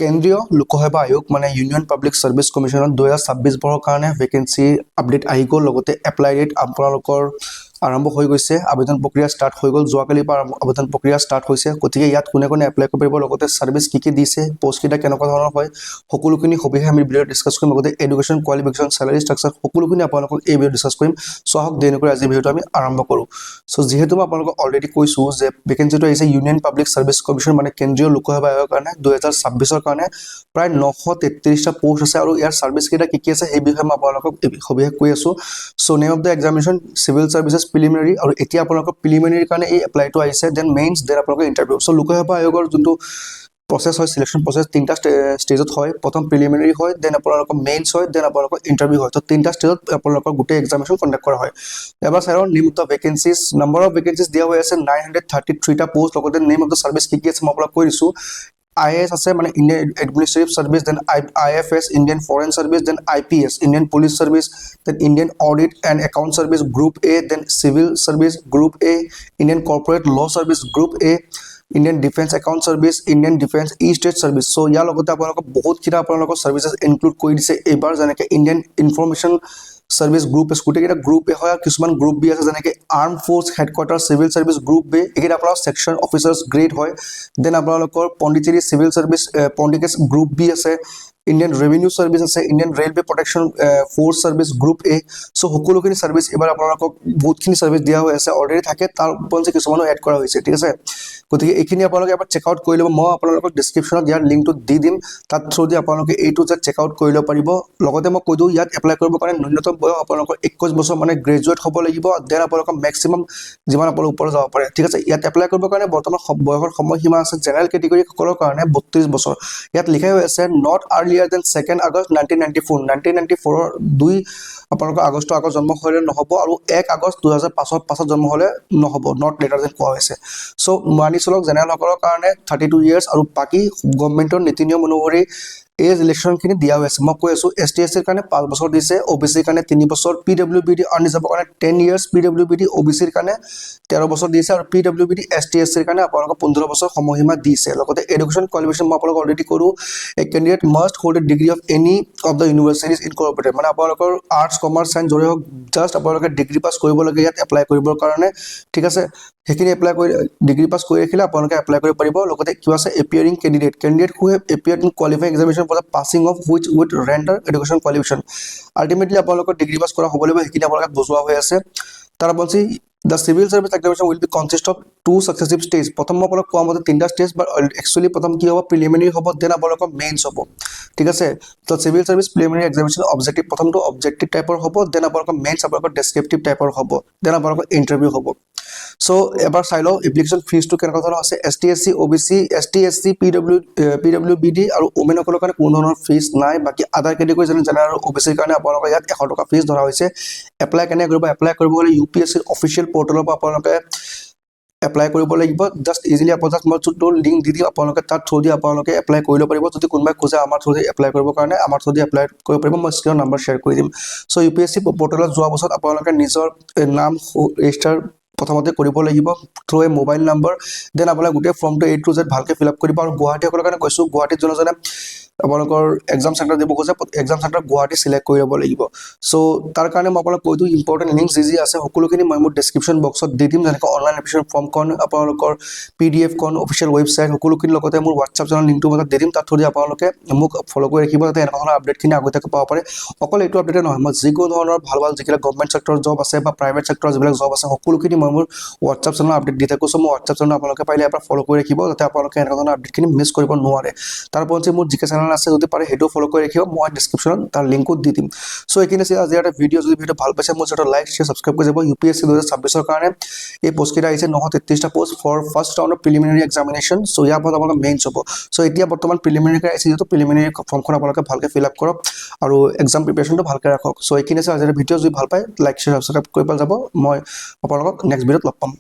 কেন্দ্ৰীয় লোকসেৱা আয়োগ মানে ইউনিয়ন পাব্লিক সাৰ্ভিস কমিশনত 2026 বৰ্ষৰ কাৰণে ভেকেন্সি আপডেট আহি গ'ল লগতে এপ্লাই ডেট আপোনালোকৰ আৰম্ভ হৈ গৈছে আবেদন প্ৰক্ৰিয়া ষ্টাৰ্ট হৈ গ'ল যোৱাকালি পৰা আবেদন প্ৰক্ৰিয়া ষ্টাৰ্ট হৈছে গতিকে ইয়াত কোনে কোনে এপ্লাই কৰিব পাৰিব লগতে সাৰ্ভিস কি দিছে পোষ্ট কিটা কেনেকুৱা ধৰণৰ হয় সকলোখিনি সবিশেষ আমি ভিডিঅ ডিসকাস কৰিম লগতে এডুকেশন কোৱালিফিকেশন স্যালাৰি ষ্ট্ৰাকচাৰ সকলোখিনি আপোনালোকক এই ভিডিঅ ডিসকাস কৰিম সো আহক দেৰি নকৰি আজি ভিডিঅটো আমি আৰম্ভ কৰো সো যেহেতু মই আপোনালোকক অলৰেডি কৈছো যে ভেকেন্সিটো আহিছে ইউনিয়ন পাব্লিক সাৰ্ভিস কমিশন মানে কেন্দ্ৰীয় লোকসেৱা আয়োগৰ কাৰণে 2026 কাৰণে প্ৰায় 933টা পোষ্ট আছে আৰু ইয়াৰ সাৰ্ভিস কিটা কি আছে এই বিষয়ে মই আপোনালোকক সবিশেষ কৈ আছো so name of the examination civil services preliminary আৰু এতিয়া আপোনালোকৰ প্ৰিলিমিনাৰী কাৰণে এই এপ্লাইটো আহিছে দেন মেইনছ দেন আপোনালোকৰ ইন্টাৰভিউ সো লোকসেৱা আয়োগৰ যোনটো process হয় সিলেকশন process তিনটা স্টেজত হয় প্ৰথম প্ৰিলিমিনাৰী হয় দেন আপোনালোকৰ মেইনছ হয় দেন আপোনালোকৰ ইন্টাৰভিউ হয় তো তিনটা স্টেজত আপোনালোকৰ গোটেই এক্সামিনেশন কন্ডাক্ট কৰা হয় এবাৰ চাইৰ name of the vacancies number of vacancies দিয়া হৈ আছে 933 টা পোষ্ট লগতে নেম অফ দা সাৰ্ভিস কি আছে মই আপোনাক কৈ দিছো IAS আছে মানে Indian administrative service then IFS Indian foreign service then IPS Indian police service then Indian audit and account service group A then civil service group A Indian corporate law service group A Indian defence account service Indian defence estate service so ইয়াৰ লগতে আপোনালোকক বহুত কিটা আপোনালোকৰ সাৰ্ভিসেস include কৰি দিছে এবাৰ যেনেকে ইন্ডিয়ান ইনফৰমেশন সাৰ্ভিস গ্ৰুপ স্কুটি কিটা গ্ৰুপ এ হয় কিছুমান গ্ৰুপ বি আছে যেনেকে armed force headquarter civil service group B একিটা আপোনাৰ সেকশন অফিচাৰ্স গ্ৰেড হয় দেন আপোনালোকৰ পণ্ডিচেৰী সিভিল সাৰ্ভিস পণ্ডিকেস গ্ৰুপ বি আছে ইন্ডিয়ান ৰেভিনিউ সাৰ্ভিস আছে Indian railway protection force service group A so সকলোখিনি সাৰ্ভিস এবাৰ আপোনালোকক বহুতখিনি সাৰ্ভিস দিয়া হৈ আছে অলৰেডি থাকে তাৰ পঞ্চে কিছুমানো এড কৰা হৈছে ঠিক আছে গতিকে এইখিনি আপোনালোকে এবাৰ চেক আউট কৰি লব মই আপোনালোকক ডেসক্ৰিপচনত ইয়াৰ লিংকটো দি দিম তাত থ্ৰু দি আপোনালোকে এইটো যে চেক আউট কৰি লব পাৰিব লগতে মই কৈ দিও ইয়াত এপ্লাই কৰিব কাৰণে ন্যূনতম বয়স আপোনালোকৰ 21 বছৰ মানে গ্ৰেজুৱেট হ'ব লাগিব দেন আপোনালোকৰ মেক্সিমাম যিমান আপোনালোক ওপৰ যাব পাৰে ঠিক আছে ইয়াত এপ্লাই কৰিব কাৰণে বৰ্তমান বয়সৰ সময়সীমা আছে জেনাৰেল কেটেগৰী সকলৰ কাৰণে 32 বছৰ ইয়াত লিখা হৈ আছে নট আৰ্লিয়াৰ দেন 2 আগষ্ট 1994 ৰ 2 আপোনালোকৰ আগষ্ট আগত জন্ম হ'লে নহব আৰু 1 আগষ্ট 2005 পাছত জন্ম হ'লে নহব নট লেটাৰ দেন কোৱা হৈছে সো মানি চলক জেনাৰেল সকলৰ কাৰণে 32 ইয়াৰ্স আৰু বাকি গভৰ্ণমেন্টৰ নীতি নিয়ম অনুসৰি এজ ইলেকশন খিনি দিয়া হৈছে মই কৈ আছো ST/SC ৰ কাৰণে 5 বছৰ দিছে OBC ৰ কাৰণে 3 বছৰ PWBD আনৰিজাৰ্ভ কাৰণে 10 ইয়াৰ্স PWBD OBC ৰ কাৰণে 13 বছৰ দিছে আৰু PWBD ST/SC ৰ কাৰণে আপোনালোকক 15 বছৰ সময়সীমা দিছে লগতে এডুকেশন কোৱালিফিকেশন মই আপোনালোকক অলৰেডি কৰো a candidate must hold a degree of any of the universities incorporated মানে আপোনালোকৰ আৰ্টস কমাৰ্চ সায়েন্স জৰে হক জাস্ট আপোনালোকে ডিগ্ৰী পাস কৰিব লাগে ইয়াত এপ্লাই কৰিবৰ কাৰণে ঠিক আছে হেখিনি এপ্লাই কৰি ডিগ্ৰী পাস কৰি ৰাখিলে আপোনালোকে এপ্লাই কৰিব পাৰিব লগতে কি আছে appearing candidate who have appeared in qualifying examination for the passing of which with render education qualification ultimately আপোনালোকৰ ডিগ্ৰী পাস কৰা হ'ব লাগিব হেখিনি আপোনালোকক বুজোৱা হৈ আছে তাৰ পঞ্চি The civil service examination will be consist of 2 successive stages. প্ৰথম মই আপোনাক কোৱা মতে 3টা স্টেজ বাট একচুয়ালি প্ৰথম কি হ'ব প্ৰিলিমিনাৰী হ'ব দেন আপোনালোকৰ মেইনছ হ'ব ঠিক আছে তো civil service preliminary examination objective প্ৰথমটো অবজেক্টিভ টাইপৰ হ'ব দেন আপোনালোকৰ মেইনছ আপোনালোকৰ ডেসক্ৰিপটিভ টাইপৰ হ'ব দেন আপোনালোকৰ ইন্টাৰভিউ হ'ব সো এবাৰ চাই লও এপ্লিকেশন ফিজ টু কেনেকুৱা ধৰণৰ আছে ST/SC OBC ST/SC PWBD আৰু ওমেন সকলৰ কাৰণে কোনো ধৰণৰ ফিজ নাই বাকি আদাৰ কেটেগৰী যেনে জেনাৰেল আৰু OBC ৰ কাৰণে আপোনালোকৰ ইয়াত 100 টকা ফিজ ধৰা হৈছে এপ্লাই কেনে কৰিব এপ্লাই কৰিব হলে UPSC অফিচিয়েল পোৰ্টেলৰ পৰা আপোনালোকে এপ্লাই কৰিব লাগিব জাস্ট ইজিলি আপোনাক মই তো লিংক দি দিম আপোনালোকে তাত থৈ দি আপোনালোকে এপ্লাই কৰিব পাৰিব যদি কোনোবাই খোজে আমাৰ থৈ এপ্লাই কৰিব কাৰণে আমাৰ থৈ এপ্লাই কৰিব পাৰিব মই স্ক্ৰীনৰ নম্বৰ শেয়াৰ কৰি দিম সো UPSC পোৰ্টেলত যোৱা বছৰ আপোনালোকে নিজৰ নাম ৰেজিষ্টাৰ প্ৰথমতে কৰিব লাগিব থ্ৰু এ মোবাইল নম্বৰ দেন আপোনালোকে গোটেই ফৰ্মটো A to Z ভালকে ফিল আপ কৰিব আৰু গুৱাহাটী সকলৰ কাৰণে কৈছো গুৱাহাটীত জনজনে আপোনালোকৰ এক্সাম সেন্টাৰ দিব খোজে এক্সাম সেন্টাৰ গুৱাহাটী সিলেক্ট কৰি ল'ব লাগিব সো তাৰ কাৰণে মই আপোনাক কৈ দিও ইম্পৰ্টেন্ট লিংকছ যি আছে সকলোখিনি মই মোৰ ডেসক্ৰিপচন বক্সত দি দিম যেনেকৈ অনলাইন এপ্লিকেশন ফৰ্ম কোন আপোনালোকৰ PDF কোন অফিচিয়েল ৱেবসাইট সকলোখিনি লগতে মোৰ WhatsApp চেনেল লিংকটো মই দি দিম তাত থৈ আপোনালোকে মোক ফলো কৰি ৰাখিব যাতে এনেকুৱা ধৰণৰ আপডেটখিনি আগতীয়াকৈ পাব পাৰে অকল এইটো আপডেট নহয় মই যিকোনো ধৰণৰ ভাল যিকিলা গভৰ্ণমেণ্ট সেক্টৰ জব আছে বা প্ৰাইভেট সেক্টৰ যিবিলাক জব আছে সকলোখিনি মই মোৰ WhatsApp চেনেল আপডেট দি থাকো সো মই WhatsApp চেনেল আপোনালোকে পাইলে এবাৰ ফলো কৰি ৰাখিব যাতে আপোনালোকে এনেকুৱা ধৰণৰ আপডেটখিনি মিছ কৰিব নোৱাৰে তাৰ পঞ্চে মোৰ জিকে চেনেল আছে যদি পাৰে হেটো ফলো কৰি ৰাখিব মই ডেসক্ৰিপচনত তাৰ লিংকটো দি দিম সো এখিনি আছে আজি এটা ভিডিও যদি ভিডিও ভাল পাইছে মোৰ চেনেলটো লাইক শেয়াৰ সাবস্ক্ৰাইব কৰি যাব UPSC 2026 ৰ কাৰণে এই পোষ্ট কিটা আহিছে 933টা post for first round of preliminary examination so ইয়াৰ পৰা আপোনালোকৰ মেইনছ হ'ব সো এতিয়া বৰ্তমান প্ৰিলিমিনাৰী আহিছে যেটো প্ৰিলিমিনাৰী ফৰ্মখন আপোনালোকে ভালকে ফিল আপ কৰক আৰু এক্সাম প্ৰিপাৰেচনটো ভালকে ৰাখক সো এখিনি আছে আজি ভিডিও যদি ভাল পায় লাইক শেয়াৰ সাবস্ক্ৰাইব কৰি যাব মই আপোনালোকক নেক্সট ভিডিওত লগ পাম